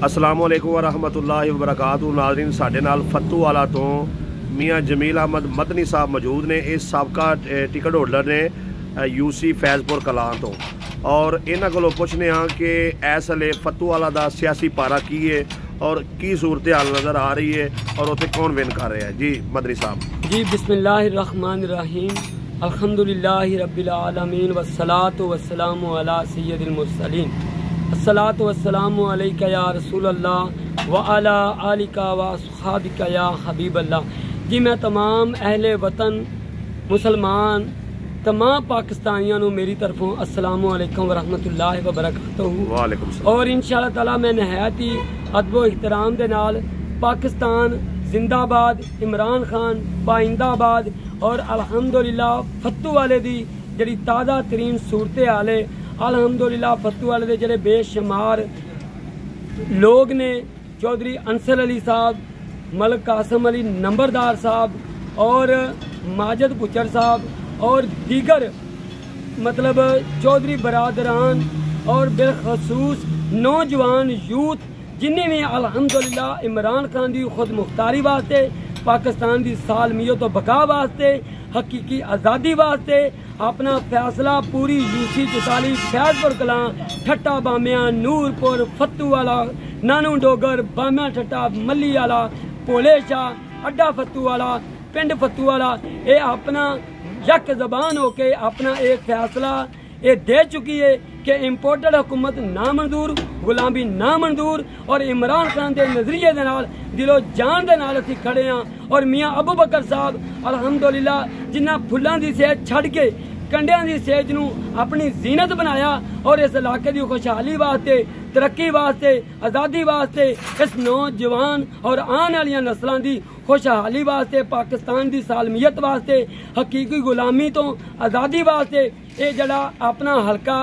अस्सलामु अलैकुम वरहमतुल्लाहि वबरकातुहू। नाज़रीन, साडे नाल फत्तूवाला तो मियाँ जमील अहमद मदनी साहब मौजूद ने। इस सबका टिकट होल्डर ने यूसी फैज़पुर कलां तो, और इन्हां कोलों पुछने हाँ कि इस वेले फत्तूवाला दा सियासी पारा की है और की सूरत हाल नज़र आ रही है और उत्थे कौन विन कर रहा है। जी मदनी साहब। जी बिस्मिल्लाहिर्रहमानिर्रहीम, अल्हम्दुलिल्लाहि रब्बिल आलमीन वस्सलातु वस्सलामु अला सय्यदिल मुरसलीन, अस्सलातु वस्सलामु अलैका या रसूल अल्लाह व अला आलिका व अस्हाबिका या हबीब अल्लाह। जी मैं तमाम अहले वतन मुसलमान तमाम पाकिस्तानियों को मेरी तरफों अस्सलामु अलैकुम व रहमतुल्लाहि व बरकातहू। वालेकुम सलाम। और इंशाअल्लाह ताला मैं नहायत ही अदब व इहतराम दे नाल पाकिस्तान जिंदाबाद, इमरान खान पाइंदाबाद और अल्हम्दुलिल्लाह फत्तू वाले दी जड़ी ताज़ा तरीन सूरत हाल है। अल्हम्दुलिल्लाह फत्तू वाले दे जड़े बेशुमार लोग ने, चौधरी अंसर अली साहब, मलिक कासिम अली नंबरदार साहब और माजिद पुचर साहब और दीगर मतलब चौधरी बरादरान और बिलखसूस नौजवान यूथ जिन्हें भी अल्हम्दुलिल्लाह इमरान खान की खुद मुख्तारी वास्ते, पाकिस्तान की सालमियत तो बका वास्ते, हकीकी आज़ादी वास्ते अपना फैसला पूरी यूसी 44 फैज़पुर कलां, ठट्टा बामिया, नूरपुर, फत्तूवाला, नानू डोगर, बामिया ठट्टा, मली वाला, भोले शाह, अड्डा फत्तूवाला, पिंड फत्तूवाला, ये अपना यक ज़बान होके अपना एक फैसला ये दे चुकी है कि इंपोर्टेड हुकूमत ना मंजूर, गुलामी ना मंजूर और इमरान खान के नजरिए दे नाल दिलो जान दे नाल असीं खड़े हाँ। और मियाँ अबू बकर साहब अल्हम्दुलिल्लाह जिन्हां फुल्लां दी सेहत छड़ के कंडियां दी सेहत नूं अपनी जीनत बनाया और इस इलाके की खुशहाली वास्ते, तरक्की वास्ते, आज़ादी वास्ते, इस नौजवान और आने वाली नस्लों की खुशहाली वास्ते, पाकिस्तान की सालमियत वास्ते, हकीकी गुलामी तो आज़ादी वास्ते ये जड़ा अपना हल्का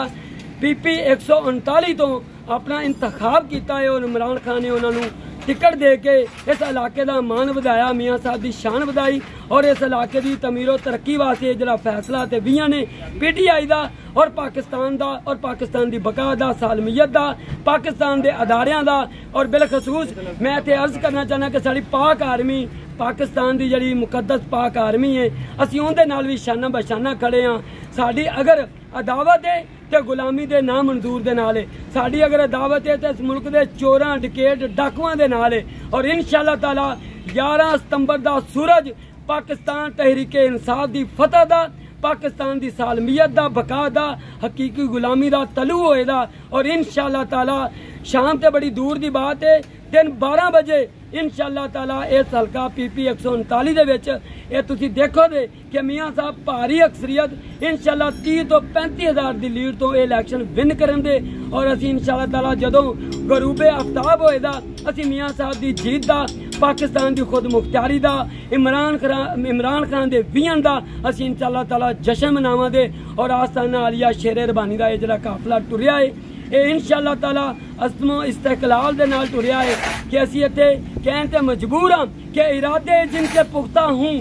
PP 139 तो अपना इंतखाब किया है और इमरान खान ने उन्होंने टिकट दे के इस इलाके का मान बढ़ाया, मियाँ साहब की शान बढ़ाई और इस इलाके की तमीर और तरक्की वास्ते जरा फैसला तो भी ने PTI का और पाकिस्तान का और पाकिस्तान की बका का, सालमियत का, पाकिस्तान के अदारियां का। और बिलखसूस मैं इतने अर्ज करना चाहना कि साड़ी पाक आर्मी, पाकिस्तान की जी मुकद्दस पाक आर्मी है, असीं उहदे नाल भी शाना बशाना खड़े हाँ। साड़ी अगर अदावत है तो गुलामी दे ना मंजूर दे नाल है, साड़ी अगर अदावत है तो इस मुल्क के चोरां, डकैत, डाकुआं दे नाल है। और इंशाअल्लाह ताला 11 सितंबर का सूरज पाकिस्तान तहरीक इंसाफ की फतह दा, पाकिस्तान की सालमियत दा, बका दा, हकीकी गुलामी दा तलू होएगा। और इंशाअल्लाह ताला शाम ते बड़ी दूर की बात है, दिन 12 बजे इंशाअल्लाह ताला इस हल्का PP 139 दे विच ये तुसीं देखोगे कि मियाँ साहब भारी अक्सरियत इंशाअल्लाह 30 तो 35 हज़ार की लीड तो इलैक्शन विन करेंगे। और असीं इंशाअल्लाह ताला जदों गरूबे आफ्ताब होएगा असीं मियाँ साहब की जीत का, पाकिस्तान की खुद मुख्तारी का, इमरान खान के विजन का असीं इंशाअल्लाह ताला जश्न मनावांगे। और आस्ताना आलिया शेरे रबानी का ये जड़ा काफिला टुरिया है ये इंशाअल्लाह ताला असमो इस्तेकलाल दे नाल टुरिया है कि असीं इत्थे कहण ते मजबूर हाँ कि इरादे जिनके पुख्ता हूँ,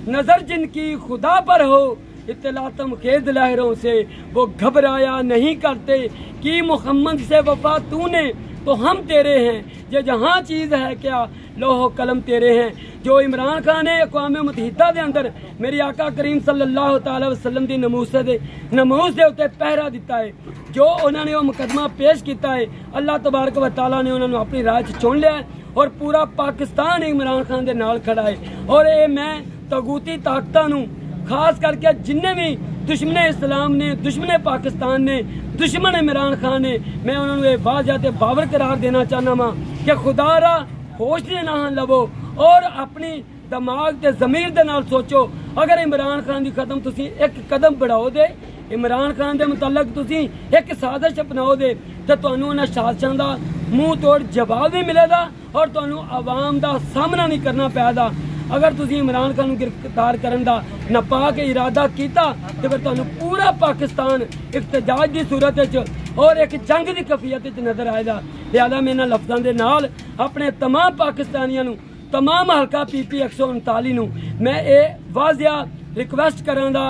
नजर जिनकी खुदा पर हो, इत्तलातम खेद लहरों से वो घबराया नहीं करते कि मोहम्मद से वफा तूने तो हम तेरे हैं, ये जहाँ चीज़ है क्या लोहो कलम तेरे हैं। जो इमरान खान ने अक़वाम मुत्तहिदा दे अंदर मेरी आका करीम सल्लल्लाहु अलैहि वसल्लम की नमूस के उत्ते पहरा दिता है, जो उन्होंने वो मुकदमा पेश किया है, अल्लाह तबारक व तआला ने उन्होंने अपनी राह चुन लिया है और पूरा पाकिस्तान इमरान खान के नाल खड़ा है। और ये मैं तगूती ताकतां नूं खास करके जिन्हें भी दुश्मन इस्लाम ने, दुश्मन पाकिस्तान ने, दुश्मन इमरान खान ने, मैं उन्होंने वाज़ह ते बावर करार देना चाहना वा कि खुदारा होश दे नाल लवो और अपनी दिमाग ते ज़मीर दे नाल सोचो। अगर इमरान खान की खत्म तुसीं एक कदम बढ़ाओ दे, इमरान खान के मुतलक तुसीं एक साजिश अपनाओ दे तो तुहानूं उन्हां साजिशां दा मुँह तोड़ जवाब भी मिलेगा और तुहानूं आवाम का सामना नहीं करना पैदा। अगर तुसीं इमरान खान को गिरफ्तार करने का नापाक इरादा किया तो फिर तुहानूं पूरा पाकिस्तान इख्तिजाज की सूरत और एक जंग की कैफियत नजर आएगा। लिहाजा मैं इन्हां लफ्ज़ों के नाल अपने तमाम पाकिस्तानियों नूं, तमाम हल्का PP 139 नूं मैं ये वाज़िया रिक्वेस्ट करां दा,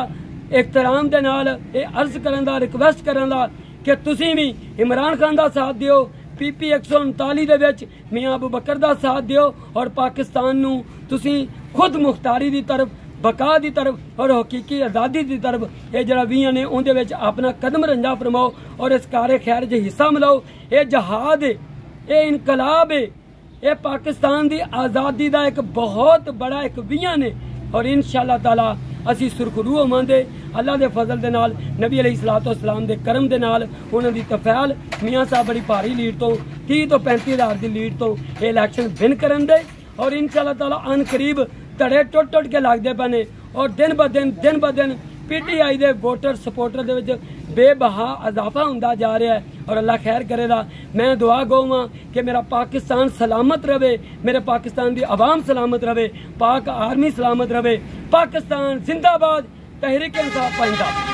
एहतराम दे नाल ये अर्ज करां दा, रिक्वेस्ट करां दा कि तुसीं भी इमरान खान का साथ दिओ, PP 139 ਦੇ ਵਿੱਚ ਮੀਆਂ ਅਬੂ ਬਕਰ ਦਾ ਸਾਥ ਦਿਓ ਔਰ ਪਾਕਿਸਤਾਨ ਨੂੰ ਤੁਸੀਂ ਖੁਦ ਮੁਖਤਾਰੀ ਦੀ ਤਰਫ ਬਕਾ ਦੀ ਤਰਫ ਔਰ ਹਕੀਕੀ ਆਜ਼ਾਦੀ ਦੀ ਤਰਫ ਇਹ ਜਿਹੜਾ 20 ਨੇ ਉਹਦੇ ਵਿੱਚ ਆਪਣਾ ਕਦਮ ਰੰਜਾ ਫਰਮਾਓ ਔਰ ਇਸ ਕਾਰੇ ਖੈਰ 'ਚ ਹਿੱਸਾ ਮਿਲਾਓ। ਇਹ ਜਹਾਦ ਹੈ, ਇਹ ਇਨਕਲਾਬ ਹੈ, ਇਹ ਪਾਕਿस्तान ਦੀ आज़ादी ਦਾ ਇੱਕ ਬਹੁਤ ਬੜਾ ਇੱਕ 20 ਨੇ ਔਰ इंशाअल्लाह ताला ਅਸੀਂ सुरखरू होवांगे अल्लाह के फजल के नाल नबी अलैहिस्सलाम के करम के नाल उन्होंने तफैल मियाँ साहब बड़ी भारी लीड तो 30 तो 35,000 की लीड तो ये इलैक्शन विन करन दे और इंशाअल्लाह ताला अन करीब धड़े टुट के लगते पे और दिन ब दिन PTI के वोटर सपोर्टर दे विच बेबहा इजाफा होंदा जा रहा है और अल्लाह खैर करेगा। मैं दुआ गौवां कि मेरा पाकिस्तान सलामत रहे, मेरे पाकिस्तान की आवाम सलामत रहे, पाक आर्मी सलामत रहे। पाकिस्तान जिंदाबाद, तहरीक इंसाफ पाइंदा।